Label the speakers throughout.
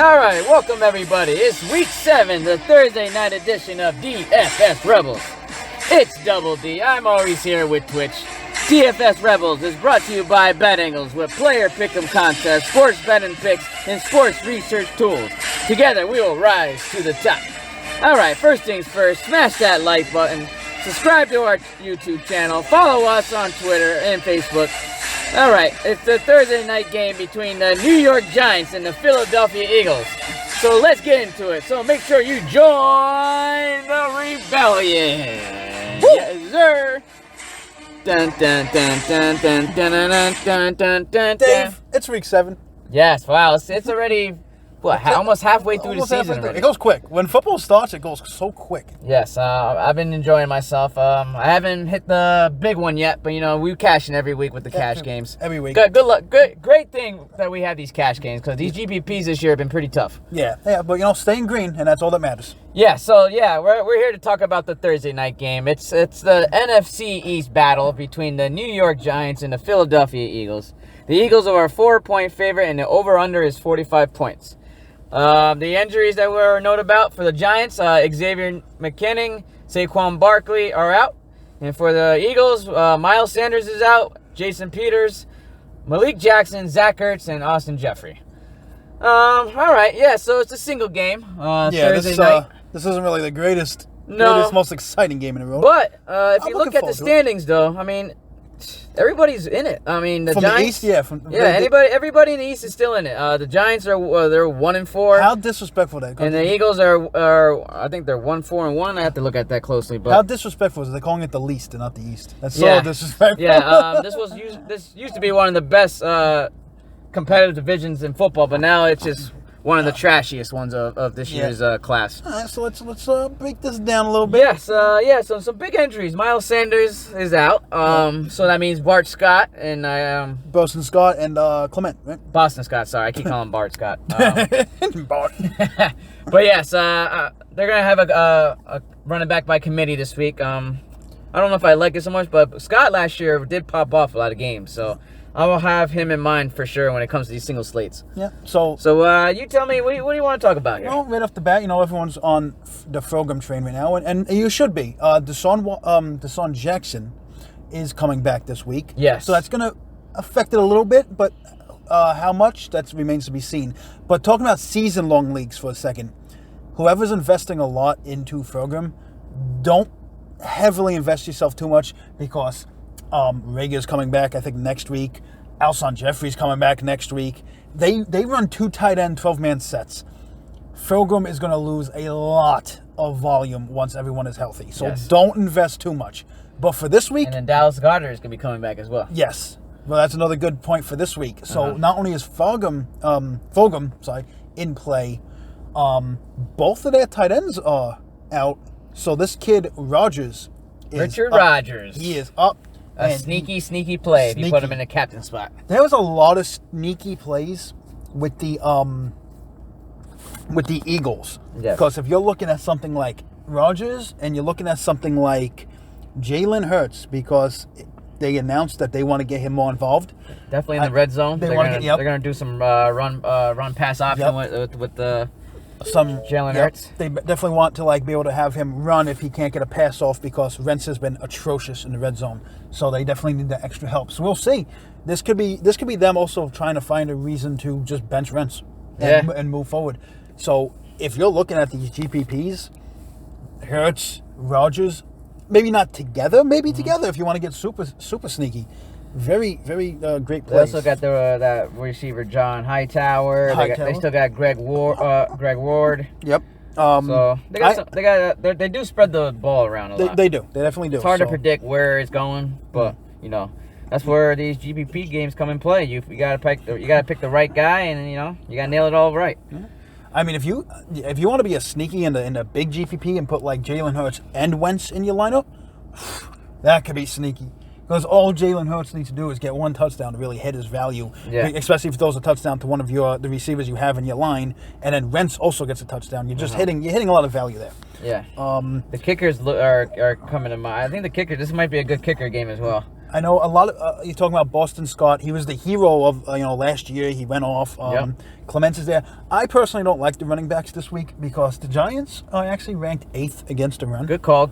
Speaker 1: All right, welcome everybody. It's week 7, the Thursday night edition of DFS Rebels. It's Double D. I'm always here with Twitch. DFS Rebels is brought to you by BetAngles with player pick'em contests, sports betting picks, and sports research tools. Together, we will rise to the top. All right, first things first, smash that like button, subscribe to our YouTube channel, follow us on Twitter and Facebook. All right, it's the Thursday night game between the New York Giants and the Philadelphia Eagles. So let's get into it. So make sure you join the rebellion. Woo! Yes, sir. Dun, dun, dun, dun, dun, dun, dun, dun, dun, dun.
Speaker 2: Dave, it's week 7.
Speaker 1: Yes, wow, it's already... What, almost halfway through the season already.
Speaker 2: It goes quick. When football starts, it goes so quick.
Speaker 1: Yes, I've been enjoying myself. I haven't hit the big one yet, but, we cash in every week with the cash games.
Speaker 2: Every week.
Speaker 1: Good luck. Great thing that we have these cash games, because these GPPs this year have been pretty tough.
Speaker 2: Yeah, but, staying green, and that's all that matters.
Speaker 1: Yeah, so, we're here to talk about the Thursday night game. It's the NFC East battle between the New York Giants and the Philadelphia Eagles. The Eagles are a 4-point favorite, and the over-under is 45 points. The injuries that were noted about for the Giants, Xavier McKinnon, Saquon Barkley are out. And for the Eagles, Miles Sanders is out, Jason Peters, Malik Jackson, Zach Ertz, and Austin Jeffrey. All right, so it's a single game. Thursday night.
Speaker 2: This isn't really the greatest, most exciting game in a row.
Speaker 1: But if you look at the standings, though, everybody's in it. The
Speaker 2: from
Speaker 1: Giants.
Speaker 2: The East,
Speaker 1: everybody in the East is still in it. The Giants are they're 1-4.
Speaker 2: How disrespectful that?
Speaker 1: And the Eagles are I think they're 1-4-1. I have to look at that closely. But
Speaker 2: how disrespectful is it? They're calling it the least and not the East. That's so disrespectful.
Speaker 1: Yeah. This used to be one of the best competitive divisions in football, but now it's just one of the trashiest ones of this year's class.
Speaker 2: All right, so let's break this down a little bit.
Speaker 1: Yes, so some big injuries. Miles Sanders is out. So that means Bart Scott and
Speaker 2: Boston Scott and Clement, right?
Speaker 1: Boston Scott. Sorry, I keep calling him Bart Scott.
Speaker 2: Bart.
Speaker 1: But yes, they're gonna have a running back by committee this week. I don't know if I like it so much, but Scott last year did pop off a lot of games, so I will have him in mind for sure when it comes to these single slates.
Speaker 2: Yeah. So
Speaker 1: you tell me, what do you want to talk about here?
Speaker 2: Well, right off the bat, everyone's on the Fulgham train right now, and you should be. Deshaun Jackson is coming back this week.
Speaker 1: Yes.
Speaker 2: So that's going to affect it a little bit, but how much, that remains to be seen. But talking about season-long leagues for a second, whoever's investing a lot into Fulgham, don't heavily invest yourself too much, because Rager's coming back, I think, next week. Alshon Jeffrey's coming back next week. They run 2 tight end 12-man sets. Fulgham is going to lose a lot of volume once everyone is healthy. So Don't invest too much. But for this week...
Speaker 1: And then Dallas Goedert is going to be coming back as well.
Speaker 2: Yes. Well, that's another good point for this week. So not only is Fulgham in play, both of their tight ends are out. So this kid, Rodgers...
Speaker 1: Richard Rodgers.
Speaker 2: He is up.
Speaker 1: A sneaky play if you put him in a captain spot.
Speaker 2: There was a lot of sneaky plays with the Eagles.
Speaker 1: Yes.
Speaker 2: Because if you're looking at something like Rodgers and you're looking at something like Jalen Hurts, because they announced that they want to get him more involved.
Speaker 1: Definitely in the red zone. They're going to do some run pass option with the Jalen Hurts.
Speaker 2: They definitely want to be able to have him run if he can't get a pass off, because Wentz has been atrocious in the red zone. So they definitely need that extra help. So we'll see. This could be them also trying to find a reason to just bench Wentz and move forward. So if you're looking at these GPPs, Hurts, Rodgers, maybe not together, together if you want to get super sneaky. Very, very great plays.
Speaker 1: They also got that receiver John Hightower. They still got Greg Ward.
Speaker 2: Yep.
Speaker 1: So they do spread the ball around a lot.
Speaker 2: They do. They definitely do.
Speaker 1: It's hard to predict where it's going, but that's where these GPP games come in play. You gotta pick the right guy, and you gotta nail it all right.
Speaker 2: I mean, if you want to be a sneaky in a big GPP and put Jalen Hurts and Wentz in your lineup, that could be sneaky. Because all Jalen Hurts needs to do is get 1 touchdown to really hit his value. Yeah. Especially if he throws a touchdown to one of the receivers you have in your line, and then Wentz also gets a touchdown. You're just hitting a lot of value there.
Speaker 1: Yeah. The kickers are coming to mind. I think this might be a good kicker game as well.
Speaker 2: I know a lot of you're talking about Boston Scott. He was the hero of last year. He went off. Clements is there. I personally don't like the running backs this week because the Giants are actually ranked 8th against the run.
Speaker 1: Good call.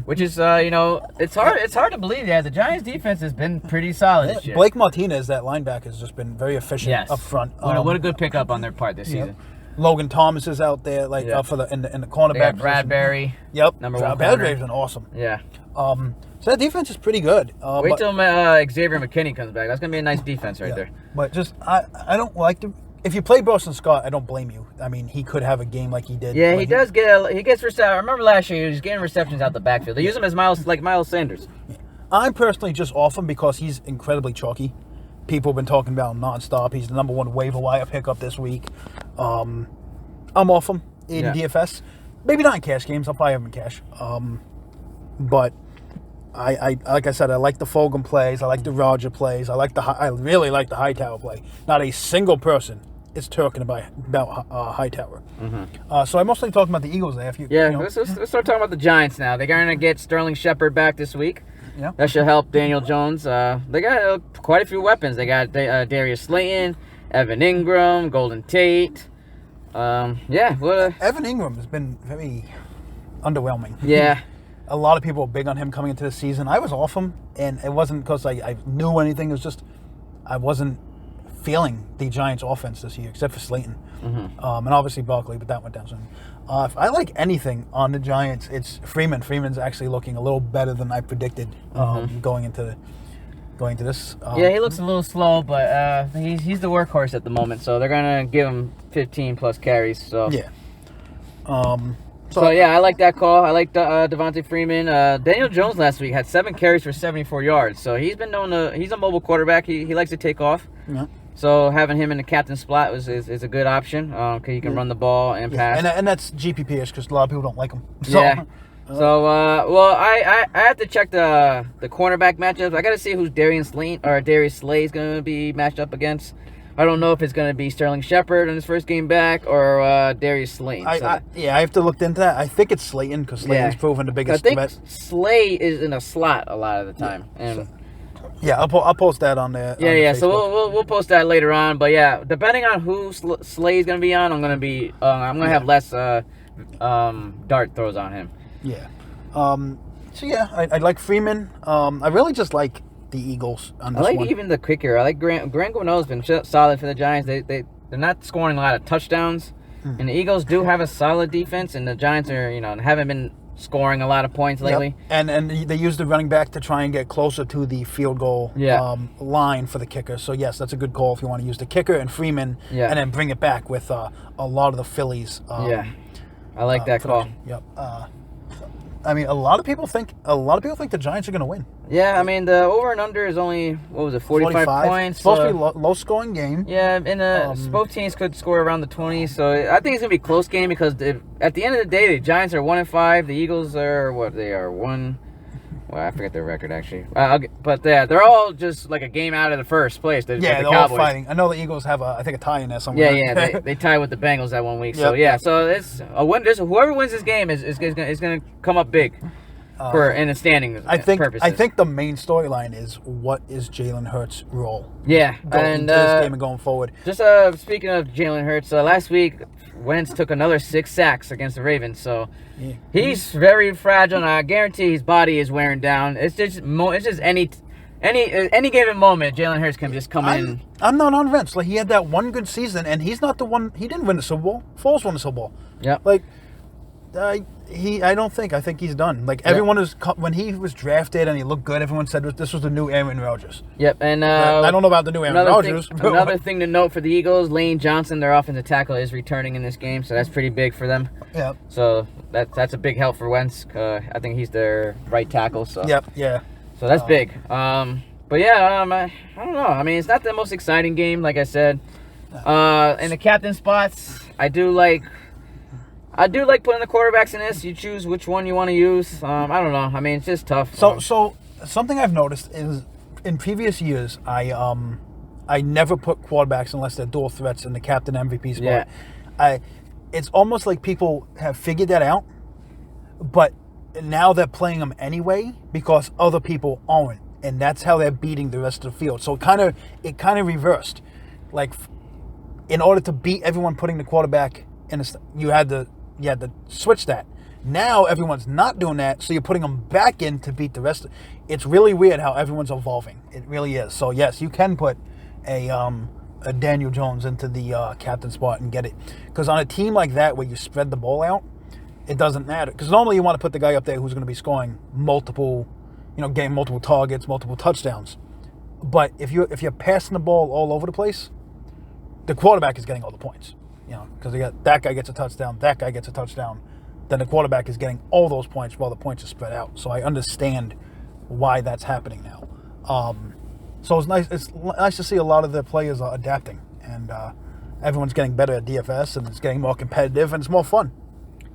Speaker 1: Which is it's hard to believe. Yeah, the Giants defense has been pretty solid this year.
Speaker 2: Blake Martinez, that linebacker, has just been very efficient up front.
Speaker 1: What a good pickup on their part this season.
Speaker 2: Logan Thomas is out there for the in the cornerback.
Speaker 1: They got Bradbury.
Speaker 2: Yep,
Speaker 1: number one.
Speaker 2: Bradbury's been awesome.
Speaker 1: Yeah.
Speaker 2: So that defense is pretty good.
Speaker 1: Wait till Xavier McKinney comes back. That's gonna be a nice defense right there.
Speaker 2: But just I don't like to. If you play Boston Scott, I don't blame you. I mean, he could have a game like he did.
Speaker 1: Yeah, he gets receptions. I remember last year he was getting receptions out the backfield. They use him as Miles Sanders.
Speaker 2: Yeah. I'm personally just off him because he's incredibly chalky. People have been talking about him nonstop. He's the number 1 waiver wire pickup this week. I'm off him in DFS. Maybe not in cash games. I'll probably have him in cash. But I like I said, I like the Fulgham plays. I like the Roger plays. I really like the Hightower play. Not a single person is talking about Hightower.
Speaker 1: Mm-hmm.
Speaker 2: So I'm mostly talking about the Eagles there.
Speaker 1: Let's start talking about the Giants now. They're going to get Sterling Shepard back this week.
Speaker 2: Yeah.
Speaker 1: That should help Daniel Jones. They got quite a few weapons. They got Darius Slayton, Evan Ingram, Golden Tate.
Speaker 2: Evan Ingram has been very underwhelming.
Speaker 1: Yeah.
Speaker 2: A lot of people were big on him coming into the season. I was off him, and it wasn't because I knew anything. It was just I wasn't feeling the Giants' offense this year, except for Slayton.
Speaker 1: Mm-hmm.
Speaker 2: And obviously Barkley, but that went down soon. If I like anything on the Giants, it's Freeman. Freeman's actually looking a little better than I predicted going into this.
Speaker 1: He looks a little slow, but he's the workhorse at the moment, so they're going to give him 15 plus carries. So
Speaker 2: yeah.
Speaker 1: I like that call. I like Devontae Freeman. Daniel Jones last week had 7 carries for 74 yards. So he's been known to. He's a mobile quarterback. He likes to take off.
Speaker 2: Yeah.
Speaker 1: So having him in the captain spot is a good option because he can run the ball and pass.
Speaker 2: And that's GPP-ish because a lot of people don't like him. So,
Speaker 1: yeah. I have to check the cornerback matchups. I got to see who's Darius Slay is going to be matched up against. I don't know if it's going to be Sterling Shepard in his first game back or Darius Slayton.
Speaker 2: I have to look into that. I think it's Slayton because Slayton's proven the biggest threat.
Speaker 1: I think Slay is in a slot a lot of the time.
Speaker 2: I'll post that on there.
Speaker 1: So we'll post that later on. But yeah, depending on who Slay is going to be on, I'm going to have less dart throws on him.
Speaker 2: Yeah. I like Freeman. I really just like the Eagles on this one.
Speaker 1: Even the kicker. I like Grant Guinell's been solid for the Giants. They're not scoring a lot of touchdowns, and the Eagles do have a solid defense, and the Giants are haven't been scoring a lot of points lately.
Speaker 2: Yep. And they use the running back to try and get closer to the field goal line for the kicker. So yes, that's a good call if you want to use the kicker and Freeman, and then bring it back with a lot of the Phillies.
Speaker 1: I like that call.
Speaker 2: Yep. I mean, a lot of people think the Giants are going to win.
Speaker 1: Yeah, I mean, the over and under is only 45 points.
Speaker 2: It's supposed to be a low scoring game.
Speaker 1: Yeah, and both teams could score around the 20. So I think it's going to be a close game because at the end of the day, the Giants are 1-5. The Eagles are they are 1. Well, I forget their record actually. But they're all just like a game out of the first place.
Speaker 2: They're all fighting. I know the Eagles have I think a tie in there somewhere.
Speaker 1: Yeah, they tie with the Bengals that 1 week. Yep. So it's a win. Whoever wins this game is going to come up big in the standings. Purposes.
Speaker 2: I think the main storyline is what is Jalen Hurts' role.
Speaker 1: Yeah,
Speaker 2: into this game and going forward.
Speaker 1: Just speaking of Jalen Hurts, last week Wentz took another 6 sacks against the Ravens. So he's very fragile, and I guarantee his body is wearing down. It's just any given moment, Jalen Hurts can just come in.
Speaker 2: I'm not on Wentz. Like, he had that one good season, and he's not the one. He didn't win the Super Bowl. Foles won the Super Bowl.
Speaker 1: Yeah.
Speaker 2: Like, I think he's done. Like, everyone is, when he was drafted and he looked good, everyone said this was the new Aaron Rodgers.
Speaker 1: Yep, and
Speaker 2: I don't know about the new Aaron Rodgers.
Speaker 1: Another thing to note for the Eagles, Lane Johnson, their offensive tackle, is returning in this game, so that's pretty big for them.
Speaker 2: Yeah.
Speaker 1: So that's a big help for Wentz. I think he's their right tackle. So.
Speaker 2: Yep. Yeah.
Speaker 1: So that's big. But yeah, I don't know. I mean, it's not the most exciting game, like I said. In the captain spots, I do like putting the quarterbacks in this. You choose which one you want to use. I don't know. I mean, it's just tough.
Speaker 2: So something I've noticed is in previous years, I never put quarterbacks unless they're dual threats in the captain MVP spot. Yeah. It's almost like people have figured that out, but now they're playing them anyway because other people aren't. and that's how they're beating the rest of the field. So it kind of reversed. Like, in order to beat everyone putting the quarterback in, you had to switch that. Now everyone's not doing that, so you're putting them back in to beat the rest. It's really weird how everyone's evolving. It really is. So yes, you can put a Daniel Jones into the captain spot and get it. Because on a team like that where you spread the ball out, it doesn't matter. Because normally you want to put the guy up there who's going to be scoring multiple, getting multiple targets, multiple touchdowns. But if you're passing the ball all over the place, the quarterback is getting all the points. Because that guy gets a touchdown, that guy gets a touchdown. Then the quarterback is getting all those points while the points are spread out. So I understand why that's happening now. So it's nice. It's nice to see a lot of the players are adapting, and everyone's getting better at DFS, and it's getting more competitive, and it's more fun.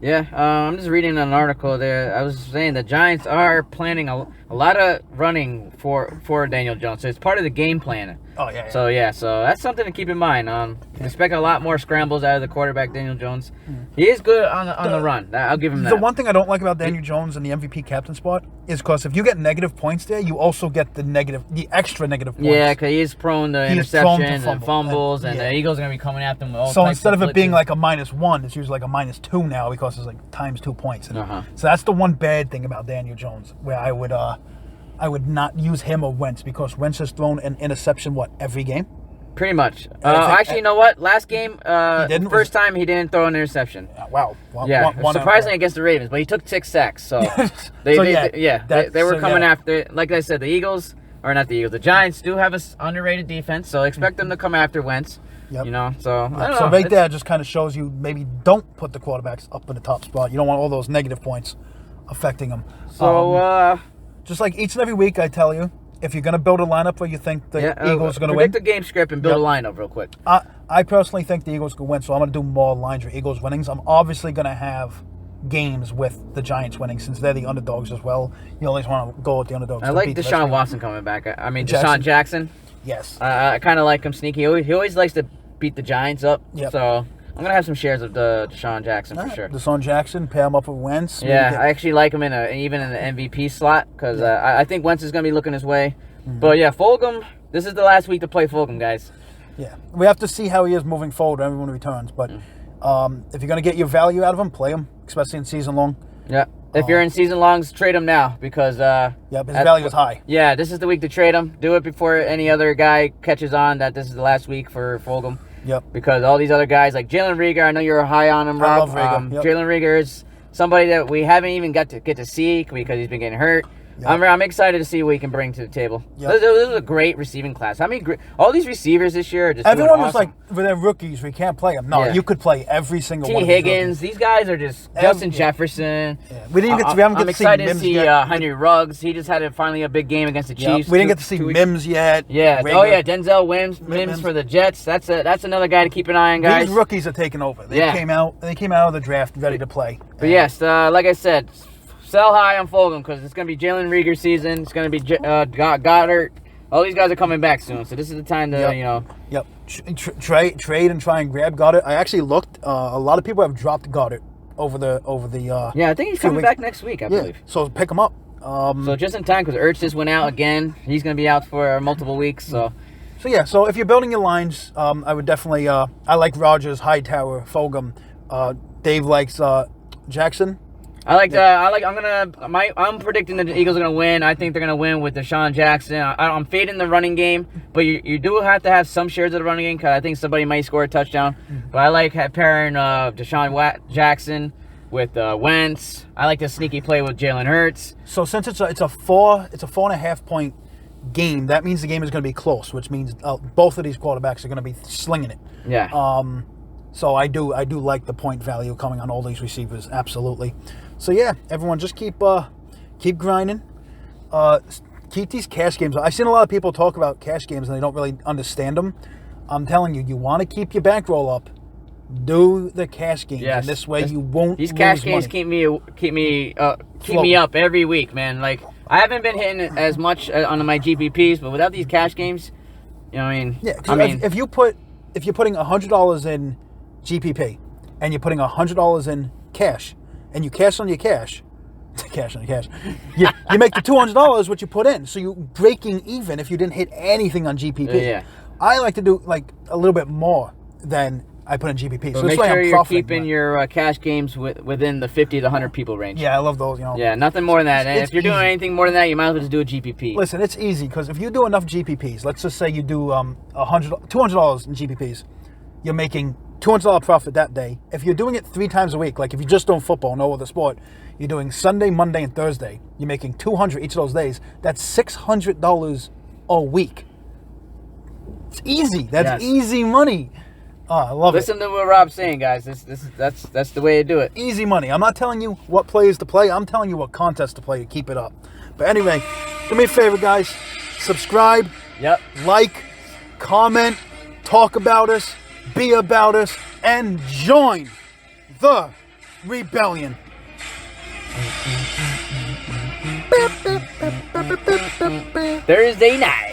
Speaker 1: Yeah, I'm just reading an article there. I was saying the Giants are planning a lot of running for Daniel Jones. So it's part of the game plan.
Speaker 2: Oh, yeah.
Speaker 1: So that's something to keep in mind. Expect a lot more scrambles out of the quarterback, Daniel Jones. He is good on the run. I'll give him that.
Speaker 2: The one thing I don't like about Daniel Jones in the MVP captain spot is because if you get negative points there, you also get the extra negative points.
Speaker 1: Yeah, because he's prone to interceptions and fumbles, and the Eagles are going to be coming after him with all
Speaker 2: So
Speaker 1: types
Speaker 2: instead of it being
Speaker 1: blitzes.
Speaker 2: like a -1, it's usually like a -2 now because it's like times 2 points. So that's the one bad thing about Daniel Jones, where I would not use him or Wentz, because Wentz has thrown an interception every game.
Speaker 1: Pretty much. Actually, you know what? Last game, first time he didn't throw an interception.
Speaker 2: Wow.
Speaker 1: Surprisingly against the Ravens, but he took 6 sacks. So they were coming after. Like I said, the Giants do have an underrated defense, so expect them to come after Wentz.
Speaker 2: Yep.
Speaker 1: So I don't
Speaker 2: so
Speaker 1: know.
Speaker 2: right there just kind of shows you maybe don't put the quarterbacks up in the top spot. You don't want all those negative points affecting them.
Speaker 1: So
Speaker 2: just like each and every week, I tell you, if you're going to build a lineup where you think the Eagles are going to win,
Speaker 1: predict the game script and build a lineup real quick.
Speaker 2: I personally think the Eagles can win, so I'm going to do more lines for Eagles winnings. I'm obviously going to have games with the Giants winning, since they're the underdogs as well. You always want to go with the underdogs.
Speaker 1: I like Deshaun Watson coming back. Deshaun Jackson.
Speaker 2: Yes.
Speaker 1: I kind of like him sneaky. He always likes to beat the Giants up.
Speaker 2: Yep.
Speaker 1: So I'm going to have some shares of the Deshaun Jackson for sure.
Speaker 2: Deshaun Jackson, pair him up with Wentz.
Speaker 1: Yeah, I actually like him even in the MVP slot, because I think Wentz is going to be looking his way. Mm-hmm. But yeah, Fulgham, this is the last week to play Fulgham, guys.
Speaker 2: Yeah, we have to see how he is moving forward when everyone returns. But if you're going to get your value out of him, play him, especially in season long.
Speaker 1: Yeah. If you're in season longs, trade him now, because
Speaker 2: his value is high.
Speaker 1: Yeah, this is the week to trade him. Do it before any other guy catches on that this is the last week for Fulgham.
Speaker 2: Yep.
Speaker 1: Because all these other guys, like Jalen Rieger, I know you're high on him, Rob.
Speaker 2: I love Rieger. Yep.
Speaker 1: Jalen Rieger is somebody that we haven't even get to see because he's been getting hurt. Yep. I'm excited to see what he can bring to the table. Yep. This is a great receiving class. All these receivers this year are just
Speaker 2: everyone
Speaker 1: doing
Speaker 2: was
Speaker 1: awesome.
Speaker 2: like, they're rookies, we can't play them. No, you could play every single one.
Speaker 1: T. Higgins, these guys are just Justin Jefferson.
Speaker 2: Yeah. We haven't get
Speaker 1: I'm
Speaker 2: to
Speaker 1: excited
Speaker 2: see
Speaker 1: to see Henry Ruggs. He just had finally a big game against the Chiefs.
Speaker 2: We didn't get to see Mims yet.
Speaker 1: Yeah.
Speaker 2: Rieger.
Speaker 1: Oh yeah, Denzel Mims for the Jets. That's another guy to keep an eye on, guys.
Speaker 2: These rookies are taking over. They came out of the draft ready to play.
Speaker 1: But yes, like I said, sell high on Fulgham, because it's going to be Jalen Rieger season. It's going to be Goddard. All these guys are coming back soon, so this is the time to,
Speaker 2: Yep. Trade and try and grab Goddard. I actually looked. A lot of people have dropped Goddard over the.
Speaker 1: Yeah, I think he's coming back next week, I believe.
Speaker 2: So pick him up.
Speaker 1: So just in time, because Ertz just went out again. He's going to be out for multiple weeks, so.
Speaker 2: So if you're building your lines, I would definitely. I like Rodgers, Hightower, Fulgham. Dave likes Jackson.
Speaker 1: I'm predicting that the Eagles are gonna win. I think they're gonna win with Deshaun Jackson. I'm fading the running game, but you do have to have some shares of the running game, because I think somebody might score a touchdown. But I like pairing Deshaun Jackson with Wentz. I like the sneaky play with Jalen Hurts.
Speaker 2: So since it's a 4.5 point game, that means the game is going to be close, which means both of these quarterbacks are going to be slinging it.
Speaker 1: Yeah.
Speaker 2: So I do like the point value coming on all these receivers, absolutely. So yeah, everyone just keep grinding. Keep these cash games. I've seen a lot of people talk about cash games and they don't really understand them. I'm telling you, you want to keep your bankroll up. Do the cash games, and this way you won't.
Speaker 1: These cash games
Speaker 2: money.
Speaker 1: keep me up every week, man. Like I haven't been hitting as much on my GPPs, but without these cash games, what I mean?
Speaker 2: Yeah, if you're putting $100 in GPP and you're putting $100 in cash, and you cash on your cash, Cash on cash. You make the $200 what you put in, so you're breaking even if you didn't hit anything on GPP.
Speaker 1: Yeah.
Speaker 2: I like to do like a little bit more than I put in GPP.
Speaker 1: But
Speaker 2: So
Speaker 1: make
Speaker 2: that's why
Speaker 1: sure
Speaker 2: I'm
Speaker 1: you're
Speaker 2: profiting.
Speaker 1: keeping your cash games within the 50 to 100 people range.
Speaker 2: Yeah, I love those. You know.
Speaker 1: Yeah, nothing more than that. And
Speaker 2: It's
Speaker 1: if you're doing
Speaker 2: easy.
Speaker 1: anything more than that, you might as well just do a GPP.
Speaker 2: Listen, it's easy because if you do enough GPPs, let's just say you do $200 in GPPs, you're making $200 profit that day. If you're doing it 3 times a week, like if you're just doing football, no other sport, you're doing Sunday, Monday, and Thursday. You're making $200 each of those days. That's $600 a week. It's easy. That's easy money. Oh, I love
Speaker 1: Listen to what Rob's saying, guys. That's the way to do it.
Speaker 2: Easy money. I'm not telling you what plays to play. I'm telling you what contests to play to keep it up. But anyway, do me a favor, guys. Subscribe.
Speaker 1: Yep.
Speaker 2: Like, comment, talk about us, be about us, and join the rebellion.
Speaker 1: Thursday night.